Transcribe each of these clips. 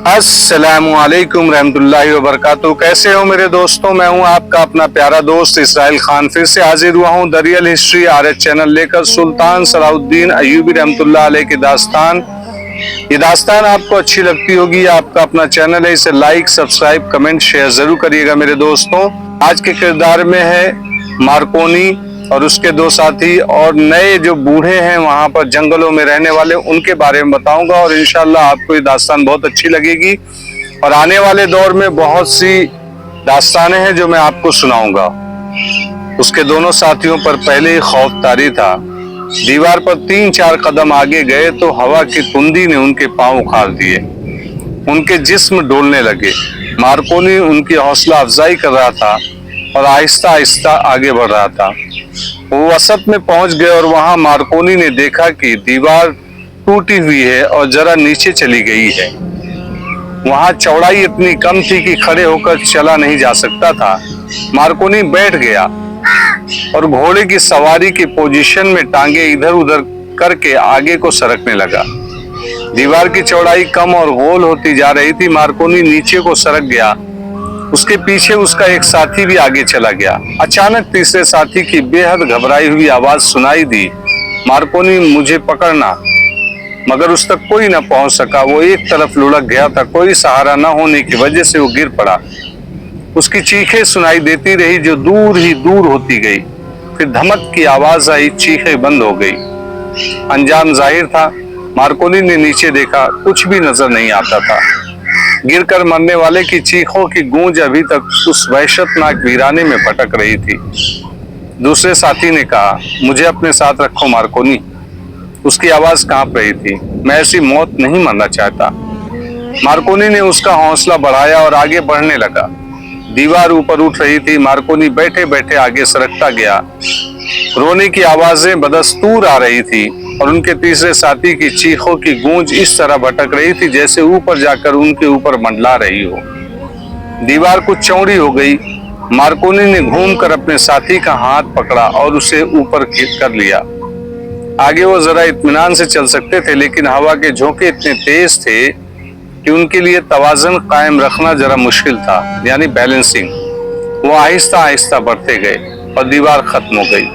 अस्सलामु अलैकुम रहमतुल्लाहि व बरकातहू। कैसे हो मेरे दोस्तों? मैं हूं आपका अपना प्यारा दोस्त इसराइल खान, फिर से हाजिर हुआ हूं the real history RH channel लेकर सुल्तान सलाहुद्दीन अय्यूबी रहमतुल्लाह अलैह की दास्तान। ये दास्तान आपको अच्छी लगती होगी, आपका अपना चैनल है, इसे लाइक, सब्सक्राइब, कमेंट, शेयर जरूर करिएगा मेरे दोस्तों। आज के किरदार में है मार्कोनी और उसके दो साथी, और नए जो बूढ़े हैं वहां पर जंगलों में रहने वाले, उनके बारे में बताऊंगा। और इंशाल्लाह आपको ये दास्तान बहुत अच्छी लगेगी। और आने वाले दौर में बहुत सी दास्तानें हैं जो मैं आपको सुनाऊंगा। उसके दोनों साथियों पर पहले ही खौफ तारी था। दीवार पर 3-4 कदम आगे गए तो हवा की तुंदी ने उनके पांव उखाड़ दिए, उनके जिस्म डोलने लगे। मार्कोनी उनकी हौसला अफजाई कर रहा था और आहिस्ता आहिस्ता आगे बढ़ रहा था। वो वसत में पहुंच गए और वहां मार्कोनी ने देखा कि दीवार टूटी हुई है और जरा नीचे चली गई है। वहां चौड़ाई इतनी कम थी कि खड़े होकर चला नहीं जा सकता था। मार्कोनी बैठ गया और घोड़े की सवारी की पोजीशन में टांगे इधर उधर करके आगे को सरकने लगा। दीवार की चौड़ाई कम और गोल होती जा रही थी। मार्कोनी नीचे को सरक गया, उसके पीछे उसका एक साथी भी आगे चला गया। अचानक तीसरे साथी की बेहद घबराई हुई आवाज सुनाई दी, मार्कोनी मुझे पकड़ना। मगर उस तक कोई न पहुंच सका। वो एक तरफ लुढ़क गया था। कोई सहारा न होने की वजह से वो गिर पड़ा। उसकी चीखें सुनाई देती रही जो दूर ही दूर होती गई। फिर धमक की आवाज आई, चीखें बंद हो गई। अंजाम जाहिर था। मार्कोनी ने नीचे देखा, कुछ भी नजर नहीं आता था। गिरकर मरने वाले की चीखों की गूंज अभी तक उस वहशतनाक वीराने में भटक रही थी। दूसरे साथी ने कहा, मुझे अपने साथ रखो मार्कोनी। उसकी आवाज कांप रही थी, मैं ऐसी मौत नहीं मरना चाहता। मार्कोनी ने उसका हौसला बढ़ाया और आगे बढ़ने लगा। दीवार ऊपर उठ रही थी। मार्कोनी बैठे बैठे आगे सरकता गया। रोने की आवाजें बदस्तूर आ रही थी और उनके तीसरे साथी की चीखों की गूंज इस तरह भटक रही थी जैसे ऊपर जाकर उनके ऊपर मंडला रही हो। दीवार कुछ चौड़ी हो गई। मार्कोनी ने घूमकर अपने साथी का हाथ पकड़ा और उसे ऊपर कर लिया। आगे वो जरा इत्मीनान से चल सकते थे, लेकिन हवा के झोंके इतने तेज थे कि उनके लिए तवाज़ुन कायम रखना जरा मुश्किल था, यानी बैलेंसिंग। वो आहिस्ता आहिस्ता बढ़ते गए और दीवार खत्म हो गई।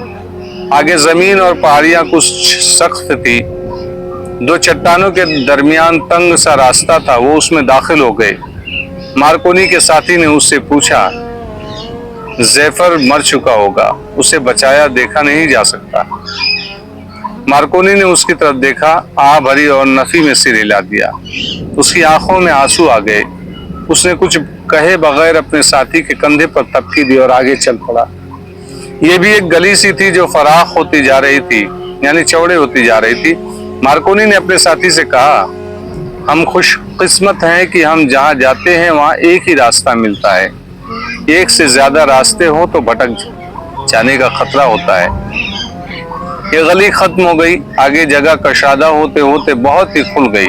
आगे जमीन और पहाड़ियां कुछ सख्त थी। दो चट्टानों के दरमियान तंग सा रास्ता था, वो उसमें दाखिल हो गए। मार्कोनी के साथी ने उससे पूछा, ज़ेफर मर चुका होगा, उसे बचाया देखा नहीं जा सकता। मार्कोनी ने उसकी तरफ देखा, आह भरी और नफी में सिर हिला दिया। उसकी आंखों में आंसू आ गए। उसने कुछ कहे बगैर अपने साथी के कंधे पर तपकी दी और आगे चल पड़ा। ये भी एक गली सी थी जो फराख होती जा रही थी, यानी चौड़े होती जा रही थी। मार्कोनी ने अपने साथी से कहा, हम खुशकिस्मत हैं कि हम जहाँ जाते हैं वहाँ एक ही रास्ता मिलता है। एक से ज्यादा रास्ते हो तो भटक जाने का खतरा होता है। ये गली खत्म हो गई। आगे जगह कशादा होते होते बहुत ही खुल गई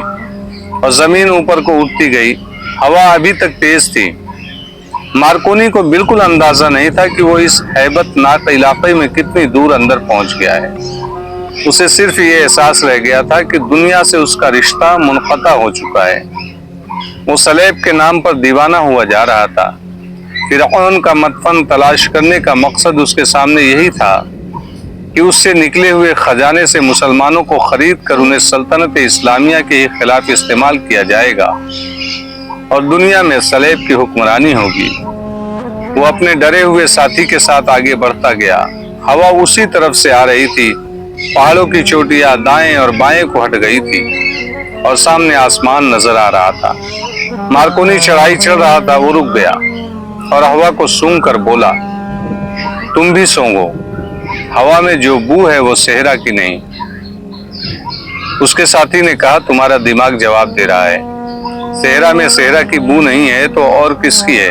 और जमीन ऊपर को उठती गई। हवा अभी तक तेज थी। मार्कोनी को बिल्कुल अंदाजा नहीं था कि वो इस हैबतनाक इलाके में कितनी दूर अंदर पहुंच गया है। उसे सिर्फ ये एहसास रह गया था कि दुनिया से उसका रिश्ता मुनक़ता हो चुका है। वो सलेब के नाम पर दीवाना हुआ जा रहा था। फिरऔन का मदफन तलाश करने का मकसद उसके सामने यही था कि उससे निकले हुए खजाने से मुसलमानों को खरीद कर उन्हें सल्तनत इस्लामिया के खिलाफ इस्तेमाल किया जाएगा और दुनिया में सलेब की हुक्मरानी होगी। वो अपने डरे हुए साथी के साथ आगे बढ़ता गया। हवा उसी तरफ से आ रही थी। पहाड़ों की चोटियां दाएं और बाएं को हट गई थी और सामने आसमान नजर आ रहा था। मार्कोनी चढ़ाई चढ़ रहा था। वो रुक गया और हवा को सूंघ कर बोला, तुम भी सूंघो। हवा में जो बू है वो सेहरा की नहीं। उसके साथी ने कहा, तुम्हारा दिमाग जवाब दे रहा है। सेहरा में सेहरा की बू नहीं है तो और किसकी है?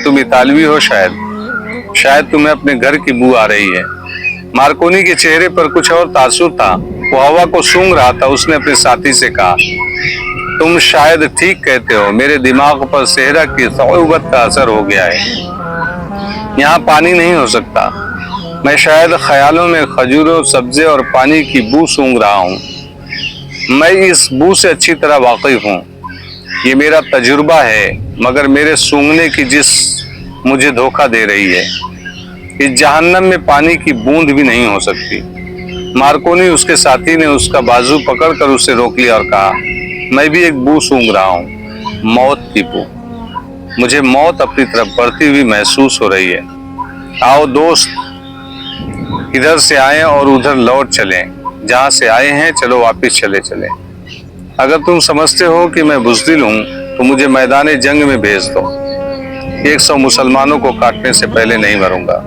तुम इतालवी हो शायद तुम्हें अपने घर की बू आ रही है। मार्कोनी के चेहरे पर कुछ और तासुर था। वो हवा को सूंघ रहा था। उसने अपने साथी से कहा, तुम शायद ठीक कहते हो, मेरे दिमाग पर सेहरा की सऊबत का असर हो गया है। यहाँ पानी नहीं हो सकता। मैं शायद ख्यालों में खजूरों, सब्जे और पानी की बू सूंघ रहा हूँ। मैं इस बू से अच्छी तरह वाकिफ हूँ। یہ میرا تجربہ ہے، مگر میرے سونگنے کی جس مجھے دھوکہ دے رہی ہے۔ اس جہنم میں پانی کی بوند بھی نہیں ہو سکتی۔ مارکونی اس کے ساتھی نے اس کا بازو پکڑ کر اسے روک لیا اور کہا، میں بھی ایک بو سونگ رہا ہوں، موت کی بو۔ مجھے موت اپنی طرف بڑھتی ہوئی محسوس ہو رہی ہے۔ آؤ دوست، ادھر سے آئیں اور ادھر لوٹ چلیں، جہاں سے آئے ہیں چلو واپس چلے چلیں۔ اگر تم سمجھتے ہو کہ میں بزدل ہوں تو مجھے میدان جنگ میں بھیج دو، 100 مسلمانوں کو کاٹنے سے پہلے نہیں مروں گا۔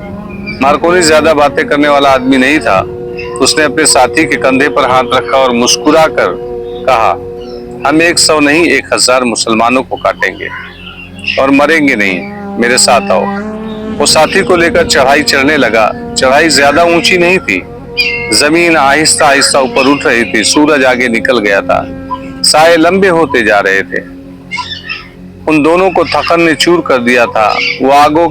مارکونی زیادہ باتیں کرنے والا آدمی نہیں تھا۔ اس نے اپنے ساتھی کے کندھے پر ہاتھ رکھا اور مسکرا کر کہا، ہم 100 نہیں 1000 مسلمانوں کو کاٹیں گے اور مریں گے نہیں، میرے ساتھ آؤ۔ وہ ساتھی کو لے کر چڑھائی چڑھنے لگا۔ چڑھائی زیادہ اونچی نہیں تھی، زمین آہستہ آہستہ اوپر اٹھ رہی تھی، سورج آگے نکل گیا تھا، سائے لمبے ہوتے جا رہے تھے۔ ان دونوں کو تھکن نے چور کر دیا تھا۔ وہ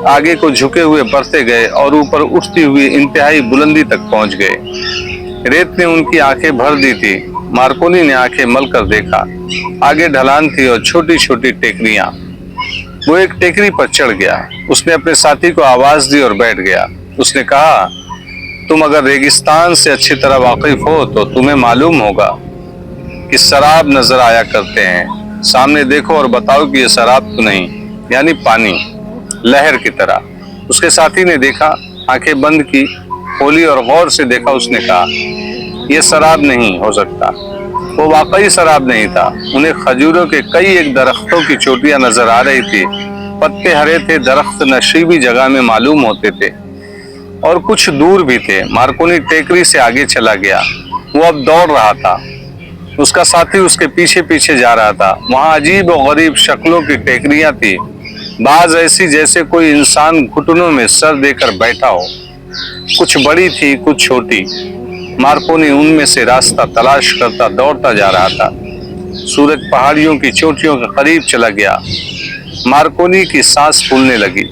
آگے کو جھکے ہوئے بڑھتے گئے اور اوپر اٹھتی ہوئی انتہائی بلندی تک پہنچ گئے۔ ریت نے ان کی آنکھیں بھر دی تھی۔ مارکونی نے آنکھیں مل کر دیکھا، آگے ڈھلان تھی اور چھوٹی چھوٹی ٹیکریاں۔ وہ ایک ٹیکری پر چڑھ گیا۔ اس نے اپنے ساتھی کو آواز دی اور بیٹھ گیا۔ اس نے کہا، تم اگر ریگستان سے اچھی طرح واقف ہو تو تمہیں معلوم ہوگا کہ سراب نظر آیا کرتے ہیں۔ سامنے دیکھو اور بتاؤ کہ یہ سراب تو نہیں، یعنی پانی، لہر کی طرح۔ اس کے ساتھی نے دیکھا، آنکھیں بند کی، کھولی اور غور سے دیکھا۔ اس نے کہا، یہ سراب نہیں ہو سکتا۔ وہ واقعی سراب نہیں تھا۔ انہیں کھجوروں کے کئی ایک درختوں کی چوٹیاں نظر آ رہی تھی، پتے ہرے تھے، درخت نشیبی جگہ میں معلوم ہوتے تھے اور کچھ دور بھی تھے۔ مارکونی ٹیکری سے آگے چلا گیا۔ وہ اب دوڑ رہا تھا، اس کا ساتھی اس کے پیچھے پیچھے جا رہا تھا۔ وہاں عجیب و غریب شکلوں کی ٹیکریاں تھی، بعض ایسی جیسے کوئی انسان گھٹنوں میں سر دے کر بیٹھا ہو، کچھ بڑی تھی کچھ چھوٹی۔ مارکونی ان میں سے راستہ تلاش کرتا دوڑتا جا رہا تھا۔ سورج پہاڑیوں کی چوٹیوں کے قریب چلا گیا۔ مارکونی کی سانس پھولنے لگی۔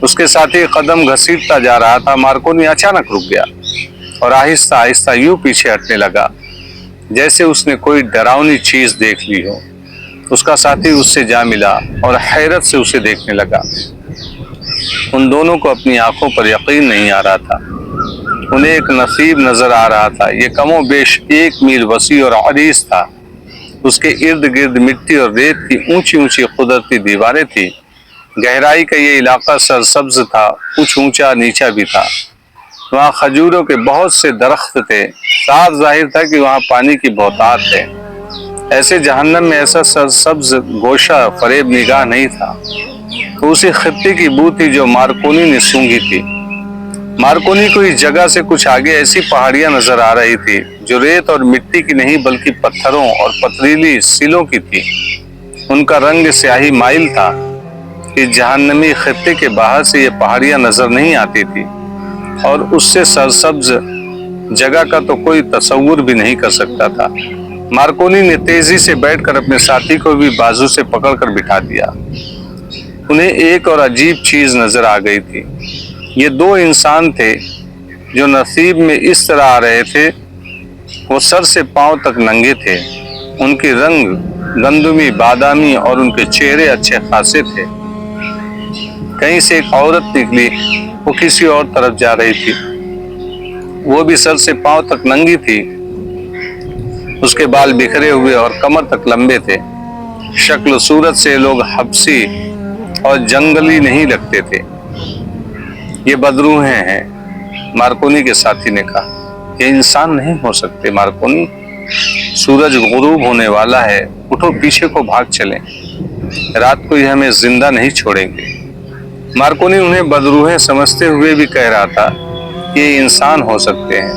اس کے ساتھی قدم گھسیٹتا جا رہا تھا۔ مارکونی اچانک رک گیا اور آہستہ آہستہ یوں پیچھے ہٹنے لگا جیسے اس نے کوئی ڈراؤنی چیز دیکھ لی ہو۔ اس کا ساتھی اس سے جا ملا اور حیرت سے اسے دیکھنے لگا۔ ان دونوں کو اپنی آنکھوں پر یقین نہیں آ رہا تھا۔ انہیں ایک نصیب نظر آ رہا تھا۔ یہ کم و بیش 1 میل وسیع اور عریض تھا۔ اس کے ارد گرد مٹی اور ریت کی اونچی اونچی قدرتی دیواریں تھیں۔ گہرائی کا یہ علاقہ سرسبز تھا، کچھ اونچا نیچا بھی تھا۔ وہاں کھجوروں کے بہت سے درخت تھے، صاف ظاہر تھا کہ وہاں پانی کی بہتات ہے۔ ایسے جہنم میں ایسا سرسبز گوشہ فریب نگاہ نہیں تھا۔ اسی خطے کی بو تھی جو مارکونی نے سونگھی تھی۔ مارکونی کو اس جگہ سے کچھ آگے ایسی پہاڑیاں نظر آ رہی تھی جو ریت اور مٹی کی نہیں بلکہ پتھروں اور پتریلی سیلوں کی تھی۔ ان کا رنگ سیاہی مائل تھا۔ اس جہنمی خطے کے باہر سے یہ پہاڑیاں نظر نہیں آتی تھی اور اس سے سرسبز جگہ کا تو کوئی تصور بھی نہیں کر سکتا تھا۔ مارکونی نے تیزی سے بیٹھ کر اپنے ساتھی کو بھی بازو سے پکڑ کر بٹھا دیا۔ انہیں ایک اور عجیب چیز نظر آ گئی تھی۔ یہ 2 انسان تھے جو نصیب میں اس طرح آ رہے تھے۔ وہ سر سے پاؤں تک ننگے تھے، ان کے رنگ گندمی بادامی اور ان کے چہرے اچھے خاصے تھے۔ کہیں سے ایک عورت نکلی، وہ کسی اور طرف جا رہی تھی، وہ بھی سر سے پاؤں تک ننگی تھی۔ اس کے بال بکھرے ہوئے اور کمر تک لمبے تھے۔ شکل و صورت سے لوگ حبشی اور جنگلی نہیں لگتے تھے۔ یہ بدروحیں ہیں، مارکونی کے ساتھی نے کہا۔ یہ انسان نہیں ہو سکتے مارکونی، سورج غروب ہونے والا ہے، اٹھو پیچھے کو بھاگ چلیں، رات کو یہ ہمیں زندہ نہیں چھوڑیں گے۔ مارکونی انہیں بدروحیں سمجھتے ہوئے بھی کہہ رہا تھا کہ یہ انسان ہو سکتے ہیں۔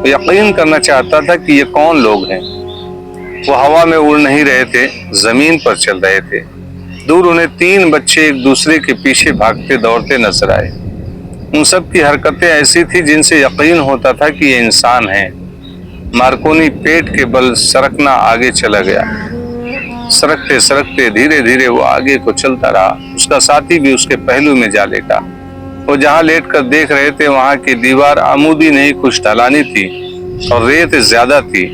وہ یقین کرنا چاہتا تھا کہ یہ کون لوگ ہیں۔ وہ ہوا میں اڑ نہیں رہے تھے، زمین پر چل رہے تھے۔ دور انہیں 3 بچے ایک دوسرے کے پیچھے بھاگتے دوڑتے نظر آئے۔ ان سب کی حرکتیں ایسی تھی جن سے یقین ہوتا تھا کہ یہ انسان ہیں۔ مارکونی پیٹ کے بل سرکنا آگے چلا گیا۔ سرکتے سرکتے دھیرے دھیرے وہ آگے کو چلتا رہا۔ اس کا ساتھی بھی اس کے پہلو میں جا لیٹا۔ وہ جہاں لیٹ کر دیکھ رہے تھے وہاں کی دیوار عمودی نہیں کچھ ڈھلانی تھی اور ریت زیادہ تھی۔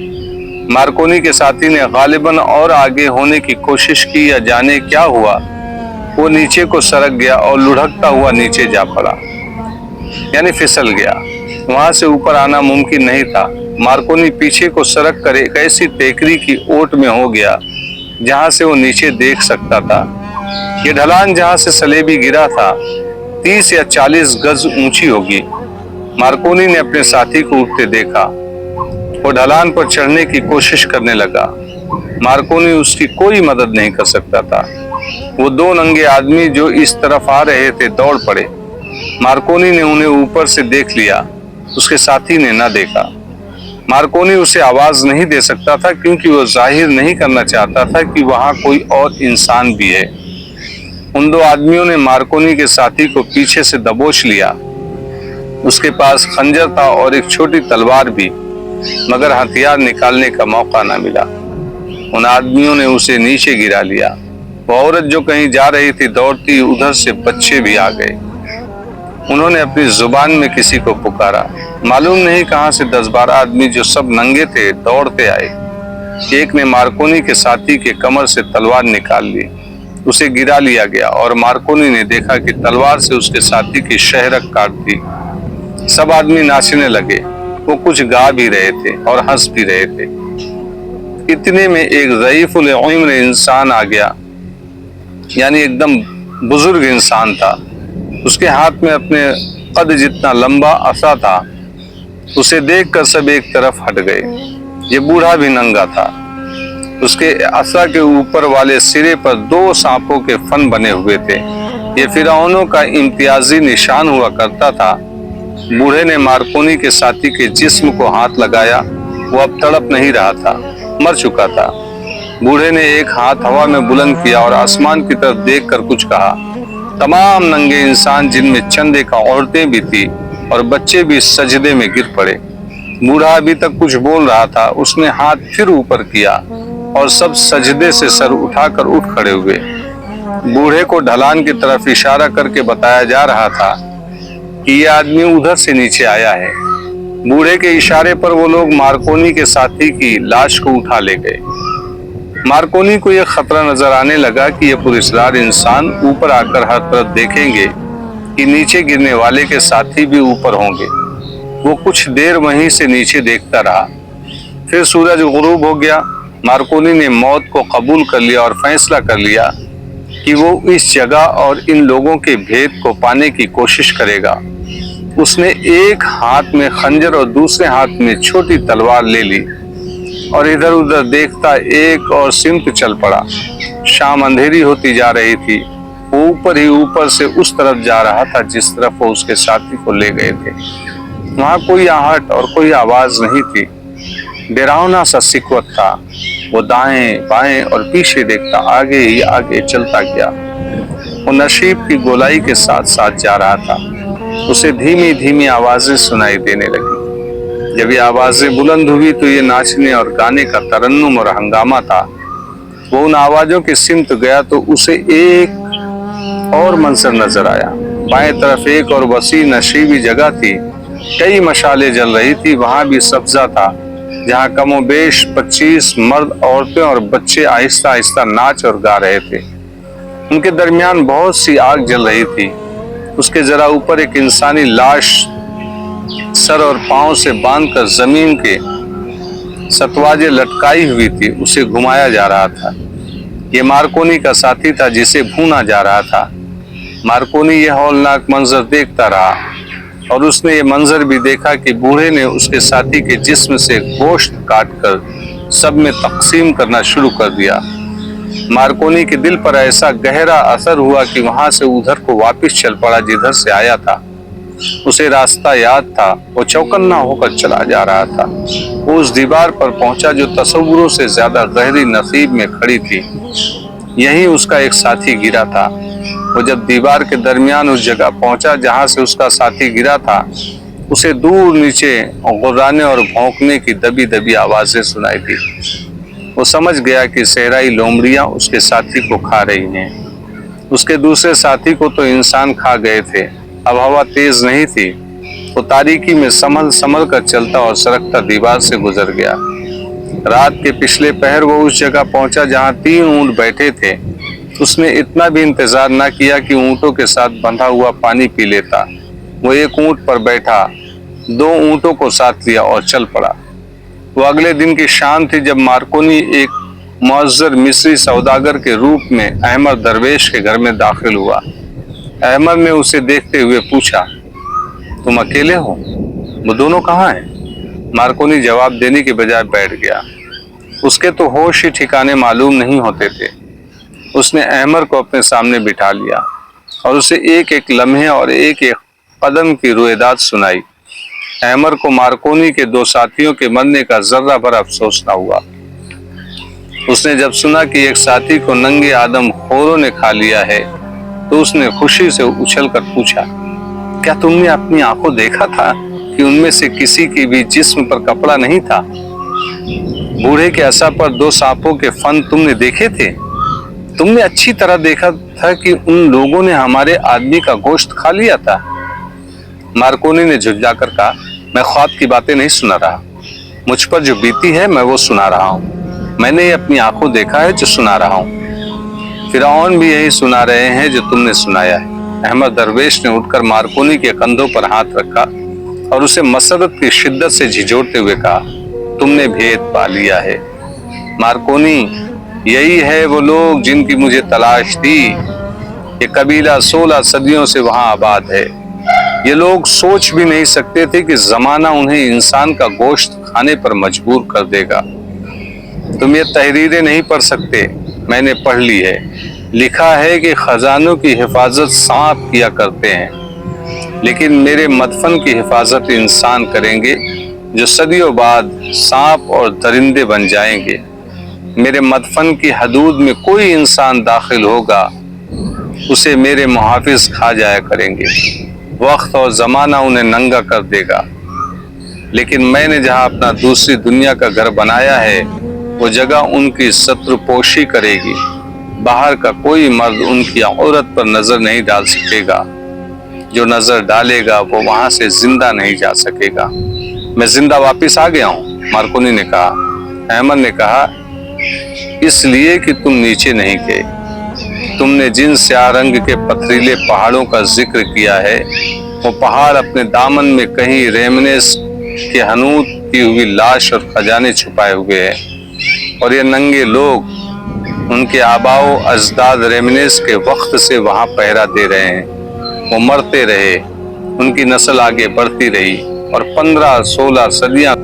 मार्कोनी के साथी ने गालिबन और आगे होने की कोशिश की या जाने क्या हुआ, वो नीचे को सरक गया और लुढ़कता हुआ नीचे जा पड़ा, यानी फिसल गया। वहां से ऊपर आना मुमकिन नहीं था। मार्कोनी पीछे को सरक कर एक ऐसी टेकरी की ओट में हो गया जहां से वो नीचे देख सकता था। ये ढलान जहां से सलेबी गिरा था 30 या 40 गज ऊंची होगी। मार्कोनी ने अपने साथी को उठते देखा। वो ढलान पर चढ़ने की कोशिश करने लगा। मार्कोनी उसकी कोई मदद नहीं कर सकता था। वो दो नंगे आदमी जो इस तरफ आ रहे थे दौड़ पड़े। मार्कोनी ने उन्हें ऊपर से देख लिया, उसके साथी ने न देखा। मार्कोनी उसे आवाज नहीं दे सकता था क्योंकि वो जाहिर नहीं करना चाहता था कि वहां कोई और इंसान भी है। उन दो आदमियों ने मार्कोनी के साथी को पीछे से दबोच लिया। उसके पास खंजर था और एक छोटी तलवार भी, मगर हथियार निकालने का मौका न मिला। उन आदमियों ने उसे नीचे गिरा लिया। वो औरत जो कहीं जा रही थी दौड़ती, उधर से बच्चे भी आ गए। उन्होंने अपनी जुबान में किसी को पुकारा। मालूम नहीं कहां से 10-12 आदमी जो सब नंगे थे दौड़ते आए। एक ने मार्कोनी के साथी के कमर से तलवार निकाल ली। उसे गिरा लिया गया और मार्कोनी ने देखा कि तलवार से उसके साथी की शहरक काट दी। सब आदमी नाचने लगे। वो कुछ गा भी रहे थे और हंस भी रहे थे। इतने में एक ज़ईफ़ुल उम्र इंसान आ गया, यानी एकदम बुजुर्ग इंसान था। उसके हाथ में अपने कद जितना लंबा असा था। उसे देखकर सब एक तरफ हट गए। ये बूढ़ा भी नंगा था। उसके असा के ऊपर वाले सिरे पर 2 सांपों के फन बने हुए थे। ये फिरौनों का इम्तियाजी निशान हुआ करता था। बूढ़े ने मार्कोनी के साथी के जिस्म को हाथ लगाया। वो अब तड़प नहीं रहा था, मर चुका था। बूढ़े ने एक हाथ हवा में बुलंद किया और आसमान की तरफ देखकर कुछ कहा। तमाम नंगे इंसान, जिनमें चंदे का औरतें भी थी और बच्चे भी, सजदे में गिर पड़े। बूढ़ा अभी तक कुछ बोल रहा था। उसने हाथ फिर ऊपर किया और सब सजदे से सर उठाकर उठ खड़े हुए। बूढ़े को ढलान की तरफ इशारा करके बताया जा रहा था कि यह आदमी उधर से नीचे आया है। बूढ़े के इशारे पर वो लोग मार्कोनी के साथी की लाश को उठा ले गए। मार्कोनी को यह खतरा नजर आने लगा कि ये पुलिसदार इंसान ऊपर आकर हर तरफ देखेंगे कि नीचे गिरने वाले के साथी भी ऊपर होंगे। वो कुछ देर वहीं से नीचे देखता रहा। फिर सूरज गुरूब हो गया। मार्कोनी ने मौत को कबूल कर लिया और फैसला कर लिया कि वो इस जगह और इन लोगों के भेद को पाने की कोशिश करेगा। उसने एक हाथ में खंजर और दूसरे हाथ में छोटी तलवार ले ली और इधर उधर देखता एक और सिमत चल पड़ा। शाम अंधेरी होती जा रही थी। वो ऊपर ही ऊपर से उस तरफ जा रहा था जिस तरफ वो उसके साथी को ले गए थे। वहां कोई आहट और कोई आवाज नहीं थी। डरावना सा सिकवत था। वो दाएं बाएं और पीछे देखता आगे ही आगे चलता गया। वो नशीब की गोलाई के साथ साथ जा रहा था। उसे धीमी धीमी आवाजें सुनाई देने लगी। जब ये आवाजें बुलंद हुई तो ये नाचने और गाने का तरन्नुम और हंगामा था। वो उन आवाजों के सिमत गया तो उसे एक और मंजर नजर आया। बाएं तरफ एक और वसी नशीबी जगह थी। कई मशालें जल रही थी। वहां भी सब्जा था जहां कमोबेश 25 मर्द, औरतें और बच्चे आहिस्ता आहिस्ता नाच और गा रहे थे। उनके दरमियान बहुत सी आग जल रही थी। उसके जरा ऊपर एक इंसानी लाश सर और पांव से बांधकर जमीन के सतवाजे लटकाई हुई थी। उसे घुमाया जा रहा था। ये मार्कोनी का साथी था जिसे भूना जा रहा था। मार्कोनी यह हौलनाक मंजर देखता रहा और उसने ये मंजर भी देखा कि बूढ़े ने उसके साथी के जिस्म से गोश्त काटकर सब में तकसीम करना शुरू कर दिया। मार्कोनी के दिल पर ऐसा गहरा असर हुआ कि वहां से उधर को वापस चल पड़ा जिधर से आया था। उसे रास्ता याद था। वो चौकन्ना होकर चला जा रहा था। वो उस दीवार पर पहुंचा जो तस्वुरों से ज्यादा गहरी नसीब में खड़ी थी। यहीं उसका एक साथी गिरा था। वो जब दीवार के दरमियान उस जगह पहुंचा जहां से उसका साथी गिरा था, उसे दूर नीचे गुर्राने और भौंकने की दबी दबी आवाजें सुनाई दी। वो समझ गया कि सहराई लोमड़ियां उसके साथी को खा रही हैं। उसके दूसरे साथी को तो इंसान खा गए थे। अब हवा तेज नहीं थी। वो तारीकी में संभल संभल कर चलता और सरकता दीवार से गुजर गया। رات کے پچھلے پہر وہ اس جگہ پہنچا جہاں 3 اونٹ بیٹھے تھے۔ اس نے اتنا بھی انتظار نہ کیا کہ اونٹوں کے ساتھ بندھا ہوا پانی پی لیتا۔ وہ ایک اونٹ پر بیٹھا، 2 اونٹوں کو ساتھ لیا اور چل پڑا۔ وہ اگلے دن کی شام تھی جب مارکونی ایک معذر مصری سوداگر کے روپ میں احمد درویش کے گھر میں داخل ہوا۔ احمد نے اسے دیکھتے ہوئے پوچھا، تم اکیلے ہو؟ وہ دونوں کہاں ہیں؟ مارکونی جواب دینے کے بجائے بیٹھ گیا۔ اس کے تو ہوش ہی ٹھکانے معلوم نہیں ہوتے تھے۔ اس نے احمد کو اپنے سامنے بٹھا لیا اور اسے ایک ایک لمحے اور ایک ایک قدم کی رویداد سنائی۔ احمد کو مارکونی کے 2 ساتھیوں کے مرنے کا ذرہ بھر افسوس نہ ہوا۔ اس نے جب سنا کہ ایک ساتھی کو ننگے آدم خوروں نے کھا لیا ہے تو اس نے خوشی سے اچھل کر پوچھا، کیا تم نے اپنی آنکھوں دیکھا تھا کہ ان میں سے کسی کے بھی جسم پر کپڑا نہیں تھا؟ بوڑھے کے عصا پر 2 سانپوں کے فن تم نے دیکھے تھے؟ تم نے اچھی طرح دیکھا تھا کہ ان لوگوں نے ہمارے آدمی کا گوشت کھا لیا تھا؟ مارکونی نے جھجھا کر کہا، میں خواب کی باتیں نہیں سنا رہا، مجھ پر جو بیتی ہے میں وہ سنا رہا ہوں۔ میں نے یہ اپنی آنکھوں دیکھا ہے جو سنا رہا ہوں۔ فرعون بھی یہی سنا رہے ہیں جو تم نے سنایا ہے۔ احمد درویش نے اٹھ کر مارکونی کے کندھوں پر ہاتھ رکھا اور اسے مسرت کی شدت سے جھنجھوڑتے ہوئے کہا، تم نے بھید پا لیا ہے۔ مارکونی، یہی ہے وہ لوگ جن کی مجھے تلاش تھی۔ یہ قبیلہ 16 صدیوں سے وہاں آباد ہے۔ یہ لوگ سوچ بھی نہیں سکتے تھے کہ زمانہ انہیں انسان کا گوشت کھانے پر مجبور کر دے گا۔ تم یہ تحریریں نہیں پڑھ سکتے، میں نے پڑھ لی ہے۔ لکھا ہے کہ خزانوں کی حفاظت سانپ کیا کرتے ہیں، لیکن میرے مدفن کی حفاظت انسان کریں گے جو صدیوں بعد سانپ اور درندے بن جائیں گے۔ میرے مدفن کی حدود میں کوئی انسان داخل ہوگا، اسے میرے محافظ کھا جایا کریں گے۔ وقت اور زمانہ انہیں ننگا کر دے گا، لیکن میں نے جہاں اپنا دوسری دنیا کا گھر بنایا ہے وہ جگہ ان کی ستر پوشی کرے گی۔ باہر کا کوئی مرد ان کی عورت پر نظر نہیں ڈال سکے گا، جو نظر ڈالے گا وہ وہاں سے زندہ نہیں جا سکے گا۔ میں زندہ واپس آ گیا ہوں، مارکونی نے کہا۔ احمد نے کہا، اس لیے کہ تم نیچے نہیں گئے۔ تم نے جن سیاہ رنگ کے پتھریلے پہاڑوں کا ذکر کیا ہے، وہ پہاڑ اپنے دامن میں کہیں ریمنس کے حنوط کی ہوئی لاش اور خزانے چھپائے ہوئے ہیں، اور یہ ننگے لوگ ان کے آباء و اجداد ریمنس کے وقت سے وہاں پہرا دے رہے ہیں۔ وہ مرتے رہے، ان کی نسل آگے بڑھتی رہی اور 15-16 صدیاں